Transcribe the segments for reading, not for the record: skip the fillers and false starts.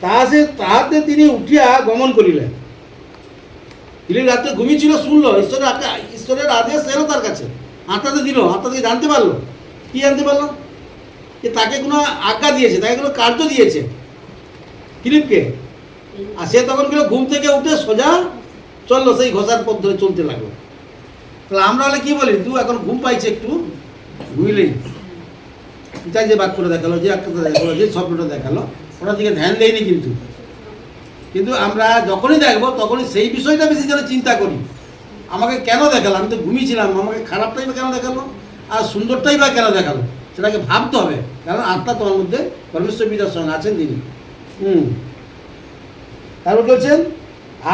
তাহাতে তিনি উঠিয়া গমন করিলেন। তিনি রাত্রে ঘুমিয়েছিল, শুনলো ঈশ্বরের আদেশ এলো তার কাছে, আত্মাতে দিল, আত্মা থেকে জানতে পারলো। কি জানতে পারলো? যে তাকে কোনো আজ্ঞা দিয়েছে, তাকে কোনো কার্য দিয়েছে ফিলিপকে। আর সে তখন গেল, ঘুম থেকে উঠে সোজা চললো, সেই ঘষার পথ ধরে চলতে লাগলো। তাহলে আমরা হলে কি বলি, তুই এখন ঘুম পাইছে, একটু বুঝলি, তাই যে বাদ করে দেখালো, যে একটা দেখালো, যে স্বপ্নটা দেখালো, ওটার দিকে ধ্যান দেয়নি। কিন্তু আমরা যখনই দেখবো তখনই সেই বিষয়টা বেশি যেন চিন্তা করি, আমাকে কেন দেখালো, আমি তো ঘুমিয়েছিলাম, আমাকে খারাপটাই বা কেন দেখালো, আর সুন্দরটাই বা কেন দেখালো, সেটাকে ভাবতে হবে। কারণ আত্মা তোমার মধ্যে পরমেশ্বর পিতার সঙ্গে আছেন তিনি। তারপর বলছেন,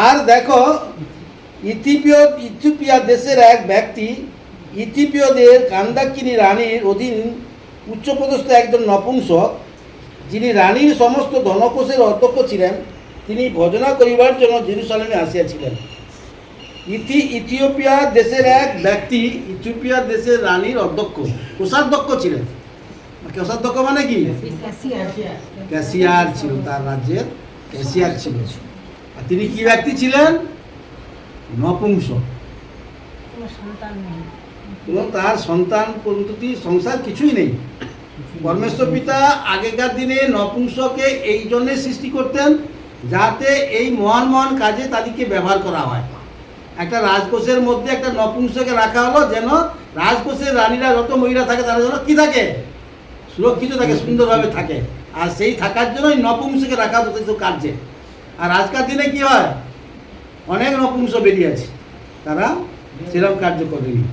আর দেখো, ইথিওপিয়া দেশের এক ব্যক্তি, ইথিওপিয়দের কান্দাকিনী রানীর অধীন উচ্চপদস্থ একজন নপুংসক, যিনি রানীর সমস্ত ধনকোষের অধ্যক্ষ ছিলেন, তিনি ভজনা করিবার জন্য জেরুসালেমে আসিয়াছিলেন। ইথিওপিয়া দেশের এক ব্যক্তি, ইথিওপিয়া দেশের রানীর অধ্যক্ষ, কোষাধ্যক্ষ ছিলেন। কোষাধ্যক্ষ মানে কি? ক্যাশিয়ার ছিল, তার রাজ্যের ক্যাশিয়ার ছিল। আর তিনি কি ব্যক্তি ছিলেন? নপুংসক। এবং তার সন্তান পদ্ধতি সংসার কিছুই নেই। পরমেশ্বর পিতা আগেকার দিনে নপুংসকে এই জন্যে সৃষ্টি করতেন, যাতে এই মহান মহান কাজে তাদেরকে ব্যবহার করা হয়। একটা রাজকোষের মধ্যে একটা নপুংসকে রাখা হলো, যেন রাজকোষের রানীরা যত মহিলা থাকে তারা যেন কী থাকে, সুরক্ষিত থাকে, সুন্দরভাবে থাকে। আর সেই থাকার জন্যই নপুংসকে রাখা হতো কার্যে। আর আজকাল দিনে কি হয়, অনেক নপুংস বেরিয়ে আছে, তারা সেরকম কার্য করেনি।